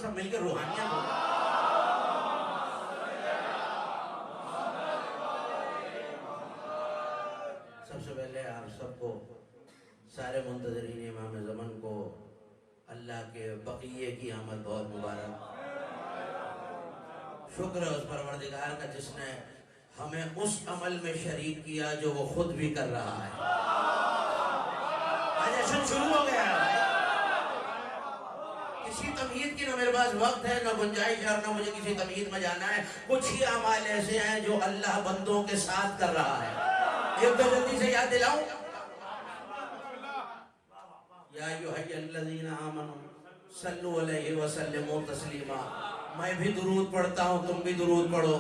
سب مل کے روحانیت ہو. سب سے پہلے آپ سب کو، سارے منتظرین امام زمان کو اللہ کے بقیے کی آمد بہت مبارک. شکر ہے اس پروردگار کا جس نے ہمیں اس عمل میں شریک کیا جو وہ خود بھی کر رہا ہے. آج جشن شروع ہو گیا ہے. کسی تمہید کی نہ میرے پاس وقت ہے، نہ گنجائش ہے، اور نہ مجھے کسی تمہید میں جانا ہے. کچھ ہی اعمال ایسے ہیں جو اللہ بندوں کے ساتھ کر رہا ہے. ایک دو جلدی سے یاد دلاؤں. یا ایھا الذین آمنوا صلوا علیہ وسلموا تسلیما. میں بھی درود پڑھتا ہوں، تم بھی درود پڑھو.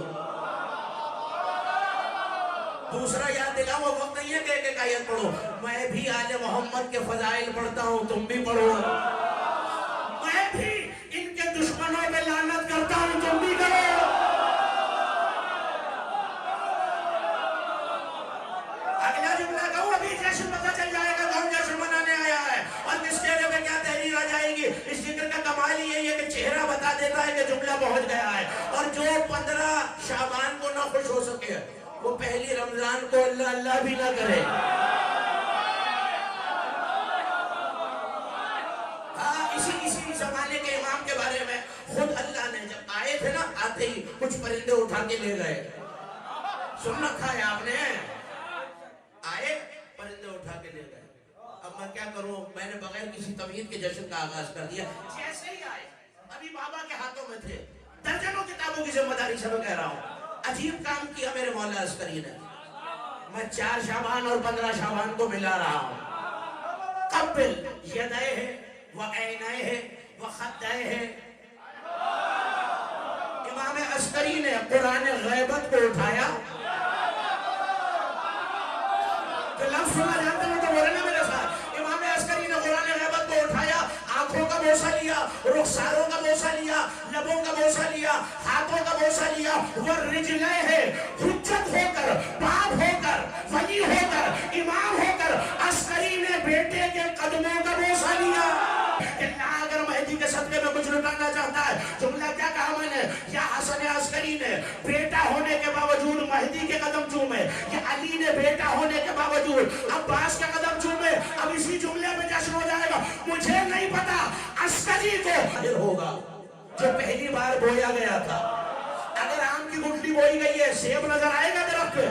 دوسرا یاد دلاؤں، وقت نہیں ہے کہ ایک ایک آیت پڑھو. میں بھی آل محمد کے فضائل پڑھتا ہوں، تم بھی پڑھو. میں بھی ان کے دشمنوں پہ لعنت کرتا ہوں، تم بھی کرو. اگلا جملہ کہوں، ابھی جشن پتہ چل جائے گا کون جشن منانے آیا ہے اور کس چہرے پہ کیا تحریر آ جائے گی. اس ذکر کا کمال یہ ہے کہ چہرہ بتا دیتا ہے کہ جملہ پہنچ گیا ہے. اور جو 15 شعبان کو نہ خوش ہو سکے وہ پہلی رمضان کو اللہ اللہ بھی نہ کرے. ہاں، اسی زمانے کے امام کے بارے میں خود اللہ نے جب آئے تھے نا، آتے ہی کچھ پرندے اٹھا کے لے گئے. سن رکھا ہے آپ نے؟ آئے پرندے اٹھا کے لے گئے. اب میں کیا کروں، میں نے بغیر کسی تمہید کے جشن کا آغاز کر دیا. جیسے ہی آئے، ابھی بابا کے ہاتھوں میں تھے. درجنوں کتابوں کی ذمہ داری سے میں کہہ رہا ہوں. عجیب کام کیا میرے مولا عسکری نے. میں 4 شعبان اور 15 شعبان کو ملا رہا ہوں. قبل یدیہ و عینیہ و خدیہ. امام عسکری نے قرآن غیبت کو اٹھایا. تو لفظ سنا جانتے ہیں تو بولے نا میرے ساتھ. امام عسکری نے قرآن غیبت کو اٹھایا، آنکھوں کا بوسہ لیا، رخساروں کا بوسہ لیا، لبوں کا بوسہ لیا، ہاتھوں کا بوسہ لیا. وَالرِّجْلَيْهِ حجت ہو کر، باپ ہو کر، ولی ہو کر، امام ہو کر عسکری نے بیٹے کے قدموں کا بوسہ لیا. اللہ اگر مہدی کے صدقے میں کچھ لٹانا چاہتا ہے، جملہ کیا کہا میں نے؟ یا حسن عسکری نے بیٹا ہونے کے باوجود مہدی کے قدم چومے، یا علی نے بیٹا ہونے کے باوجود عباس کے قدم چومے. اب اسی جملے میں جشن ہو جائے گا. مجھے نہیں پتا عسکری کو حاضر ہوگا جو پہلی بار بویا گیا تھا. اگر آم کی گٹلی بوئی گئی ہے، سیب نظر آئے گا درخت پہ؟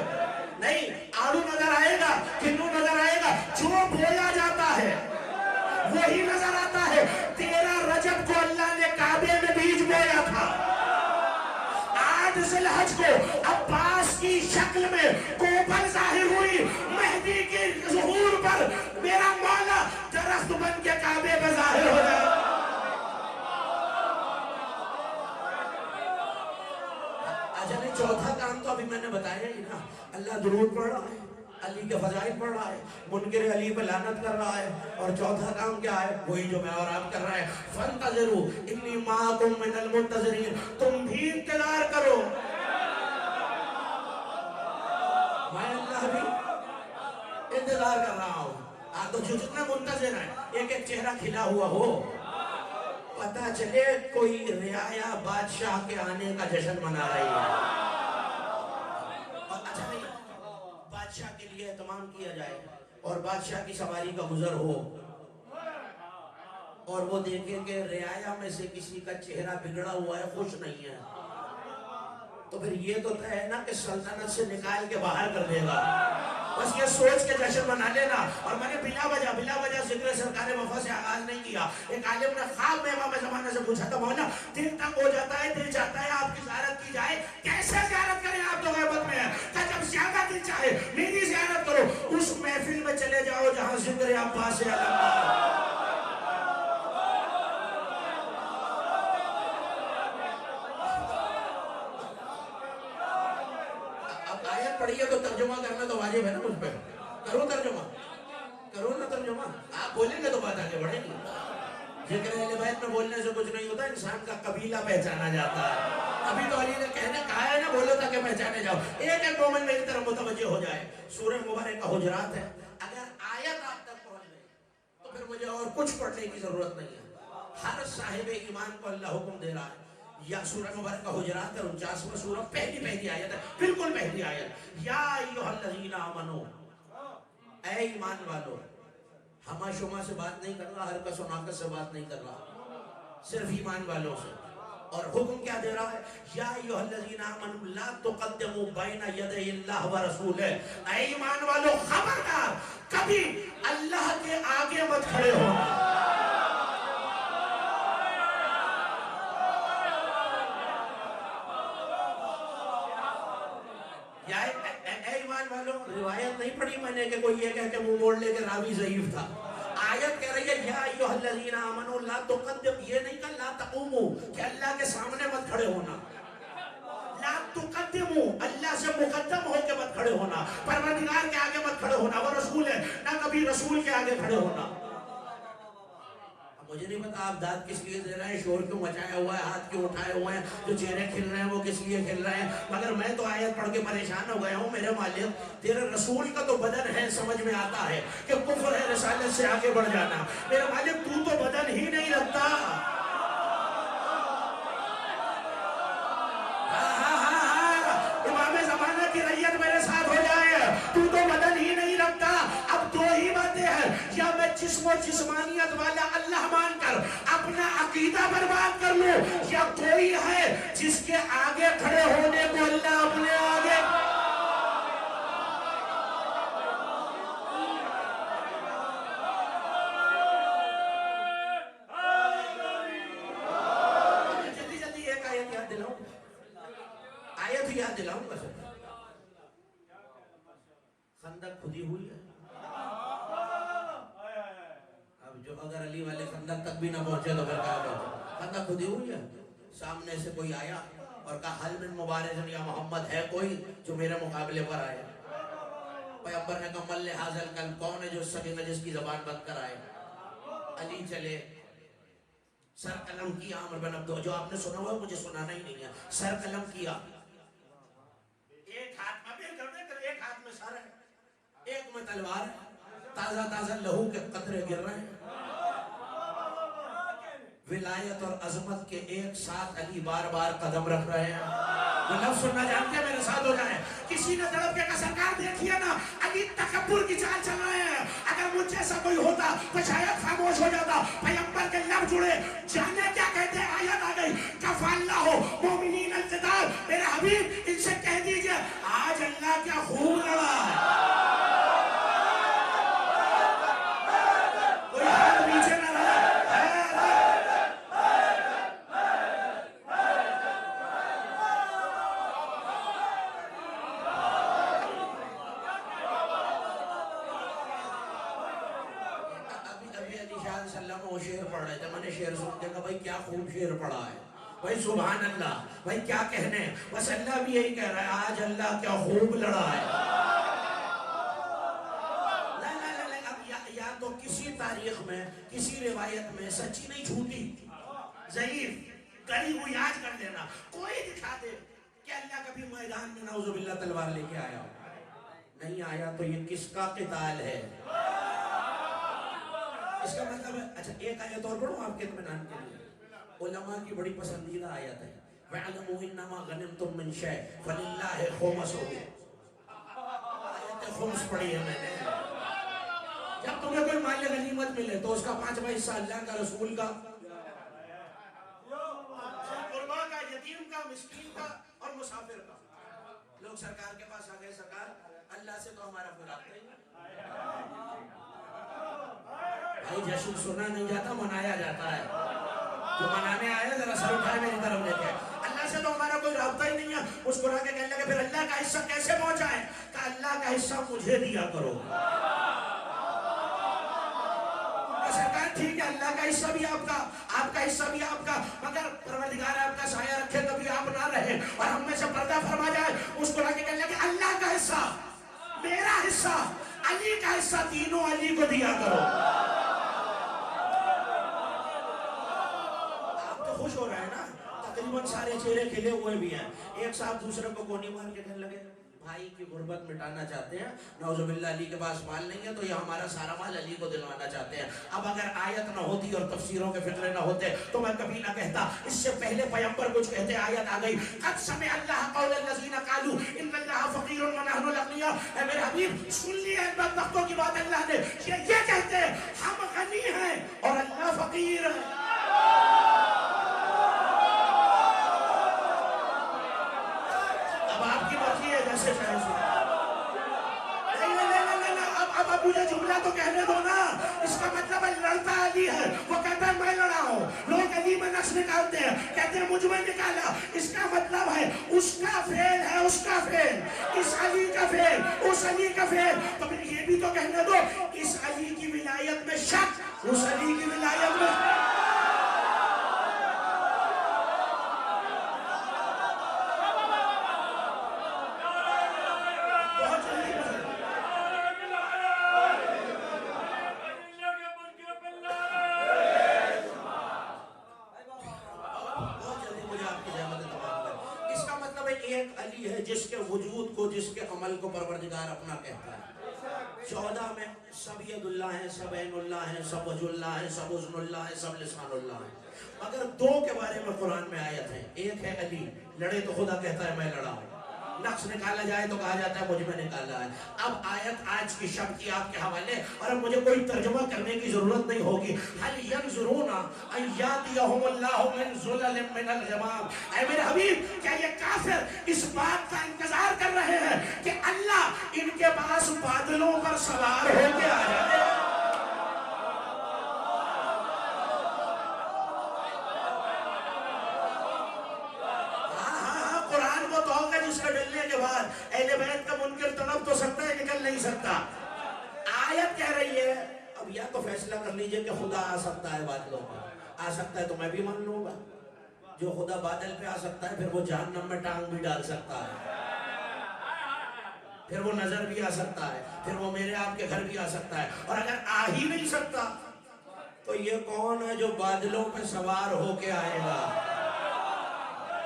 نہیں. آڑو نظر آئے گا، کنو نظر آئے گا. جو بویا جاتا ہے وہی نظر آتا ہے. 13 رجب کو اللہ نے کعبے میں بیج بویا تھا. 8 ذی الحج کو عباس کی شکل میں کوپل ظاہر ہوئی. مہدی کے ظہور پر میرا مولا درخت بن کے کعبے میں ظاہر ہو جائے. اچھا نہیں، چوتھا کام تو ابھی میں نے بتایا ہی نا. اللہ درود پڑھ رہا ہے، علی کے فضائل پڑھ رہا ہے، منکر علی پہ لعنت کر رہا ہے. اور چوتھا کام کیا ہے؟ وہی جو میں اور آپ کر رہے ہیں. فانتظروا انی معکم من المنتظرین. تم بھی انتظار کرو، میں اللہ بھی انتظار کر رہا ہوں. آپ تو جتنے منتظر ہیں، ایک ایک چہرہ کھلا ہوا ہو، پتہ چلے کوئی رعایا بادشاہ کے آنے کا جشن منا رہی ہے. اچھا نہیں، بادشاہ کے لیے اہتمام کیا جائے اور بادشاہ کی سواری کا گزر ہو اور وہ دیکھے کہ رعایا میں سے کسی کا چہرہ بگڑا ہوا ہے، خوش نہیں ہے، تو پھر یہ تو ہے نا کہ سلطنت سے نکال کے باہر کر دے گا. بس یہ سوچ کے جشن منا لینا. اور میں نے بلا وجہ ذکر سرکار وفا سے آغاز نہیں کیا. ایک عالم نے خواب میں امام زمانہ سے پوچھا تھا، مولانا دل تنگ ہو جاتا ہے، دل چاہتا ہے آپ کی زیارت کی جائے، کیسے زیارت کریں؟ آپ تو غیبت میں ہیں. کہ جب زیادہ دل چاہے میری زیارت کرو، اس محفل میں چلے جاؤ جہاں ذکر عباس علم. پڑھیے تو ترجمہ کرنا تو واجب ہے نا مجھ پہ. کرو ترجمہ، کرو نا ترجمہ. آپ بولیں گے تو بات آگے بڑھے گی. ذکر اہل بیت میں بولنے سے کچھ نہیں ہوتا، انسان کا قبیلہ پہچانا جاتا ہے. ابھی تو علی نے کہا ہے نا، بولو تاکہ پہچانے جاؤ. ایک ایک مومن میری طرف متوجہ ہو جائے. سورہ مبارکہ حجرات ہے. اگر آیت آپ تک پہنچ گئی تو پھر مجھے اور کچھ پڑھنے کی ضرورت نہیں ہے. ہر صاحب ایمان کو اللہ حکم دے رہا ہے. یا سورہ مبارکہ حجرات 49واں سورہ پہلی آیت ہے، بالکل پہلی آیت. یا ایھا الذین آمنو، اے ایمان والو. ہما شما سے بات نہیں کر رہا، ہر کس و ناقص سے بات نہیں کر رہا، صرف ایمان والوں سے. اور حکم کیا دے رہا ہے؟ یا ایھا الذین آمنوا لا تقدموا بین یدی اللہ ورسولہ. اے ایمان والو خبردار، کبھی اللہ کے آگے مت کھڑے ہونا. اے ایمان والو، روایت نہیں پڑھی میں نے کہ کوئی یہ کہہ کہ منہ موڑ لے کہ راوی ضعیف تھا. آیت کہہ رہی ہے یا ایھا الذین آمنوا لا تقدم، یہ نہیں کہ لا تقوموا، کہ اللہ کے سامنے مت کھڑے ہونا. لا تقدموا، اللہ سے مقدم ہو کے مت کھڑے ہونا، پروردگار کے آگے مت کھڑے ہونا. وہ رسول ہے، نہ کبھی رسول کے آگے کھڑے ہونا. مجھے نہیں پتا آپ داد کس لیے دے رہے ہیں، شور کیوں مچایا ہوا ہے، ہاتھ کیوں اٹھائے ہوئے ہیں، جو چہرے کھل رہے ہیں وہ کس لیے کھل رہے ہیں. مگر میں تو آیت پڑھ کے پریشان ہو گیا ہوں. میرے مالک، تیرے رسول کا تو بدن ہے، سمجھ میں آتا ہے کہ کفر ہے رسالت سے آگے بڑھ جانا. میرے مالک تو بدن ہی نہیں رکھتا. امام زمانہ کی ریت میرے ساتھ ہو جائے، تو بدن ہی نہیں رکھتا. اب دو ہی باتیں ہیں، یا میں جسم و جسمانیت والا اللہ مان کر اپنا عقیدہ برباد کر لوں، یا کوئی ہے جس کے آگے کھڑے ہونے کو اللہ اپنے آگے. جلدی ایک آیت یاد دلاؤں، آیت یاد دلاؤں گا. خندق کھدی ہوئی ہے. اب جو اگر علی والے خندق تک بھی نہ پہنچے تو پھر کہا کرتے. خندق کھدی ہوئی ہے. سامنے سے کوئی آیا اور کہا حل من مبارز یا محمد، ہے کوئی جو میرے مقابلے پر آئے؟ پیغمبر نے کہا مل حاضر کل، کون ہے جو سگے نجس کی زبان بند کر آئے؟ علی چلے، سر قلم کیا. عمر بن عبدو، جو آپ نے سنا ہوا مجھے سنانا ہی نہیں ہے. سر قلم کیا، ایک ہاتھ میں ایک ہاتھ میں سر ہے، ایک میں تلوار ہے. تازہ تازہ لہو کے قطرے گر رہے ہیں. ولایت اور عظمت کے ایک ساتھ علی بار بار قدم رکھ رہے ہیں. وہ لفظ سننا جانتے ہیں، میرے ساتھ ہو جائیں. کسی نے تڑپ کے کہا سرکار دیکھیے نا، علی تکبر کی چال چل رہے ہیں. اگر مجھ جیسا کوئی ہوتا تو شاید خاموش ہو جاتا. پیغمبر کے لب جڑے، جانے کیا کہتے ہیں؟ آیت آ گئی، کفا اللہ مومنین القتال. میرے حبیب ان سے کہہ دیجئے آج اللہ کیا خوب لڑا ہے. کوئی ہاتھ نیچے نہ رہا. شعر پڑھ رہے تھے، میں نے شعر سن کے کہا بھائی کیا خوب شعر پڑھا ہے بھائی، سبحان اللہ. بھائی کیا کہنے، بس اللہ بھی یہی کہہ رہا ہے آج اللہ کیا خوب لڑا ہے. اب یا تو کسی تاریخ میں، کسی روایت میں سچی نہیں جھوٹی، ضعیف گلی ہوئی آج کر دینا. کوئی دکھا دے کہ اللہ کبھی میدان میں نعوذ باللہ تلوار لے کے آیا ہو. نہیں آیا تو یہ کس کا قتال ہے؟ اس کا مطلب ہے. اچھا ایک آیت اور پڑھوں آپ کے اطمینان کے لیے. علماء کی بڑی پسندیدہ آیت ہے، وَاعْلَمُوا إِنَّمَا غَنِمْتُم مِّن شَيْءٍ فَلِلَّهِ خُمُسُهُ. آیت خمس پڑھی ہے میں نے. جب تمہیں کوئی مال غنیمت ملے تو اس کا 5واں حصہ اللہ کا، رسول کا، غربا کا، یتیم کا، مسکین کا اور مسافر کا. لوگ سرکار کے پاس آ گئے، سرکار اللہ سے تو ہمارا کوئی رابطہ ہی نہیں. بھائی جشن سنا نہیں جاتا، منایا جاتا ہے. جو منانے آئے ذرا سر اٹھائے میری طرف لے کے. اللہ سے تو ہمارا کوئی رابطہ ہی نہیں ہے. مسکرا کے کہنے لگے پھر اللہ کا حصہ کیسے پہنچائے؟ کہ اللہ کا حصہ مجھے دیا کرو. سرکار ٹھیک ہے، اللہ کا حصہ بھی آپ کا، آپ کا حصہ بھی آپ کا، مگر پروردگار آپ کا سایہ رکھے کبھی آپ نہ رہے اور ہم میں سے پردہ فرما جائے. مسکرا کے کہنے لگے اللہ کا حصہ، میرا حصہ، علی کا حصہ، تینوں علی کو دیا کرو. خوش ہو رہا ہے نا؟ تقریباً سارے چہرے کھلے ہوئے بھی ہیں. ایک صاحب دوسرے کو گونی مار کے کہنے لگے بھائی کی غربت مٹانا چاہتے ہیں، نعوذ باللہ علی کے پاس مال نہیں ہے تو یہ ہمارا سارا مال علی کو دلوانا چاہتے ہیں۔ اب اگر آیت نہ ہوتی اور تفسیروں کے فطرے نہ ہوتے تو میں کبھی نہ کہتا۔ اس سے پہلے پیغمبر کچھ کہتے، آیت آ گئی، قد سمع اللہ قول الذین قالوا ان اللہ فقیر ونحن الاغنیاء۔ اے میرے حبیب سن لیا ان بدبختوں کی بات، اللہ نے یہ کہتے ہیں ہم غنی ہیں اور اللہ فقیر ہے۔ اب آپ کی مرضی ہے جیسے چاہے سنیں۔ اب مجھے جملہ تو کہنے دو نا۔ اس کا مطلب ہے لڑتا علی ہے، وہ کہتا ہے میں لڑا ہوں۔ لوگ علی میں نقش نکالتے ہیں، کہتے ہیں مجھ میں نکالا۔ اس کا مطلب ہے اس کا فعل ہے، اس کا فعل، اس علی کا فعل، اس علی کا فعل۔ تو پھر یہ بھی تو کہنے دو اس علی کی ولایت میں شک، اس علی کی ولایت میں ایک علی ہے جس کے وجود کو، جس کے عمل کو پروردگار اپنا کہتا ہے۔ 14 میں سب ید اللہ ہیں، سب عین اللہ ہیں، سب وجہ اللہ ہیں، سب اذن اللہ ہیں، سب لسان اللہ ہیں، مگر 2 کے بارے میں قرآن میں آیت ہے۔ ایک ہے علی، لڑے تو خدا کہتا ہے میں لڑا ہوں، نقص نکالا جائے تو کہا جاتا ہے مجھ میں نکالا ہے۔ اب آیت آج کی شبکیات کے حوالے، اور اب مجھے کوئی ترجمہ کرنے کی ضرورت نہیں ہوگی۔ هل ينظرون ان يأتيهم الله من ظلل من الغمام۔ اے میرے حبیب کیا یہ کافر اس بات کا انتظار کر رہے ہیں کہ اللہ ان کے پاس بادلوں پر سوار ہو کے آ جائے؟ جس کا ڈلنے کے بعد اہل بیت کا منکر تڑپ تو سکتا ہے، نکل نہیں سکتا۔ آیت کہہ رہی ہے اب یا تو فیصلہ کر لیجئے کہ خدا آ سکتا ہے بادلوں پر، آ سکتا ہے تو میں بھی مان لوں گا۔ جو خدا بادل پہ آ سکتا ہے پھر وہ جہنم میں ٹانگ بھی ڈال سکتا ہے، پھر وہ نظر بھی آ سکتا ہے، پھر وہ میرے آپ کے گھر بھی آ سکتا ہے۔ اور اگر آ ہی نہیں سکتا تو یہ کون ہے جو بادلوں پہ سوار ہو کے آئے گا؟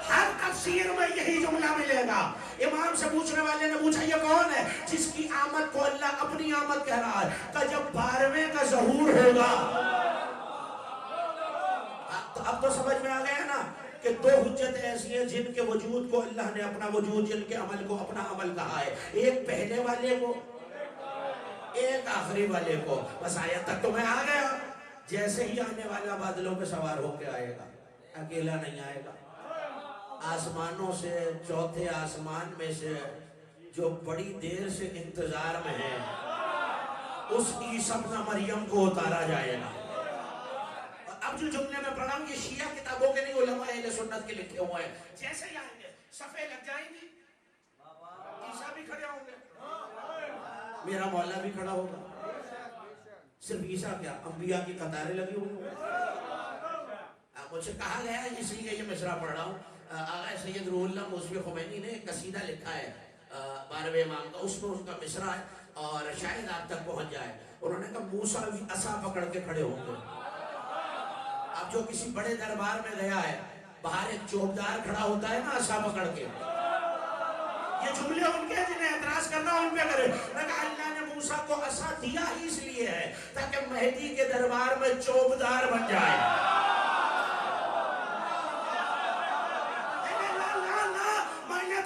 ہر تفسیر میں یہی جملہ ملے گا۔ امام سے پوچھنے والے نے پوچھا یہ کون ہے جس کی آمد کو اللہ اپنی آمد کہہ رہا ہے؟ کہ جب 12ویں کا ظہور ہوگا۔ اب تو سمجھ میں آ گیا نا کہ 2 حجتیں ایسی ہیں جن کے وجود کو اللہ نے اپنا وجود، جن کے عمل کو اپنا عمل کہا ہے۔ ایک پہلے والے کو، ایک آخری والے کو۔ بس آیت تک تو میں آ گیا۔ جیسے ہی آنے والا بادلوں پہ سوار ہو کے آئے گا، اکیلا نہیں آئے گا، آسمانوں سے، چوتھے آسمان میں سے جو بڑی دیر سے انتظار میں ہے، اس عیسیٰ ابن مریم کو اتارا جائے گا۔ اب جو جملے میں پڑھا ہوں یہ شیعہ کتابوں کے نہیں، علماء اہل سنت کے لکھے ہوئے ہیں۔ جیسے ہی آئیں گے صفیں لگ جائیں گی، عیسیٰ بھی کھڑے ہوں گے، میرا مولا بھی کھڑا ہوگا۔ صرف عیسیٰ کیا، انبیاء کی قطاریں لگی ہوئی ہوں۔ مجھے کہا گیا ہے، اس لیے یہ مصرع پڑھ رہا ہوں، آغا سید روح اللہ موسوی خمینی نے ایک قصیدہ لکھا ہے 12ویں امام کا، اس میں ان کا مصرع ہے اور شاید آپ تک پہنچ جائے۔ انہوں نے کہا موسیٰ عصا پکڑ کے کھڑے ہوں گے۔ اب جو کسی بڑے دربار میں گیا ہے، باہر ایک چوبدار کھڑا ہوتا ہے نا عصا پکڑ کے، یہ جملے ان کے جنہیں اعتراض کرنا ان پہ کرے۔ کہا اللہ نے موسیٰ کو عصا دیا ہی اس لیے ہے تاکہ مہدی کے دربار میں چوبدار بن جائے۔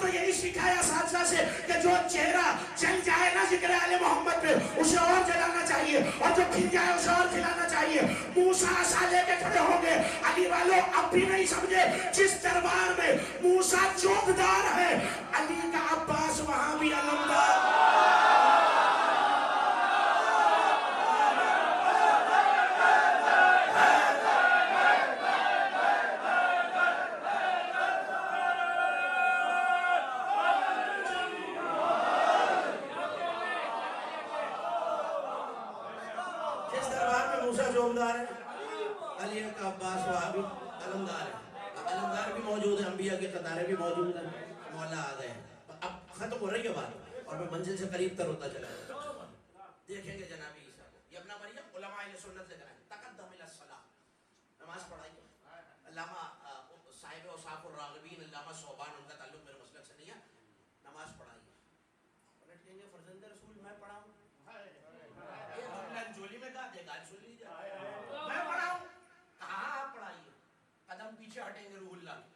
تو یہی سکھایا اساتذہ سے کہ جو چہرہ جل جائے نا ذکر آل محمد پہ اسے اور جلانا چاہیے، اور جو کھل جائے اسے اور کھلانا چاہیے۔ موسیٰ عصا لے کے کھڑے ہوں گے۔ علی والوں اب بھی نہیں سمجھے، جس دربار میں موسیٰ چوبدار ہے، علی کا عباس وہاں بھی علمدار۔ علمدار ہے، علی کا عباس وہاں بھی علمدار ہے، علمدار بھی موجود ہے، انبیاء کی قطاریں بھی موجود ہیں۔ مولا آ گئے، اب ختم ہو رہی ہے بات اور میں منزل سے قریب تر ہوتا چلا جاتا۔ دیکھیں گے جناب عیسیٰ کو، یہ ابن مریم علماء اہل سنت لکھ رہے ہیں، تقدم الی الصلاۃ، نماز پڑھائیے۔ علامہ صاحب اوصاف الراغبین، علامہ صوبان، ان کا تعلق میرے مسلک سے نہیں ہے، نماز پڑھائیے۔ ہٹیں گے روح اللہ کی.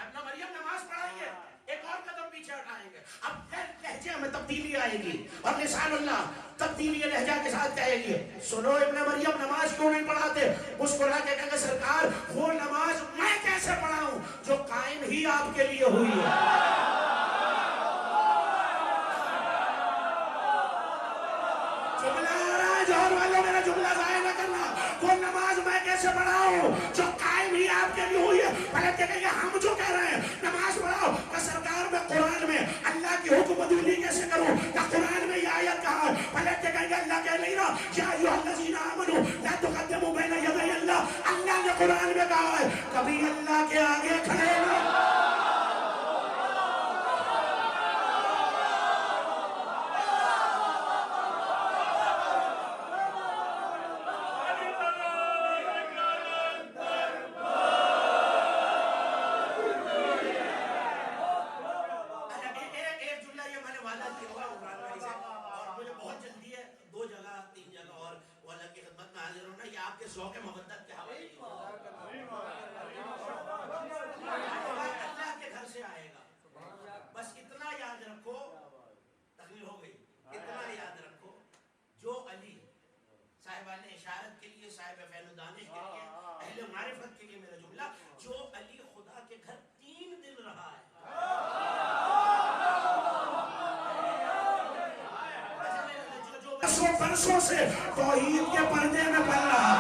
ابن مریم نماز پڑھائیں گے, ایک اور قدم پیچھے ہٹائیں گے. اب پھر لہجے میں تبدیلی آئے گی اور لسان اللہ تبدیلی لہجہ کے ساتھ کہے گی, سنو ابن مریم نماز کیوں نہیں پڑھاتے؟ مسکرا کے کہیں گے سرکار وہ نماز میں کیسے پڑھاؤں جو قائم ہی آپ کے لیے ہوئی ہے. جملہ آ رہا ہے جوہر والوں, میرا جملہ ضائع نہ کرنا. وہ نماز میں کیسے پڑھاؤں جو قائم ہی آپ کے لیے ہوئی ہے. پہلے کہیں گے ہم جو کہہ رہے ہیں نماز پڑھاؤ, کہ سرکار میں قرآن میں اللہ کی حکم عدولی کیسے کروں, کہ قرآن میں یہ آیت کہا ہے. پہلے کہیں گے اللہ کہہ نہیں رہا یا ایھا الذین آمنوا لا تقدموا بین یدی اللہ, اللہ نے قرآن میں کہا ہے کبھی اللہ کے آگے کھڑے نہ. ذوق مودت کے حوالے اللہ کے گھر سے آئے گا. بس اتنا یاد رکھو, تقریر ہو گئی, اتنا یاد رکھو جو علی صاحبان اشارت کے لیے, صاحب فیض و دانش کے لیے, اہل معرفت کے لیے میرا جملہ, جو علی خدا کے گھر 3 دن رہا ہے. برسوں سے توحید کے پردے میں پل رہا.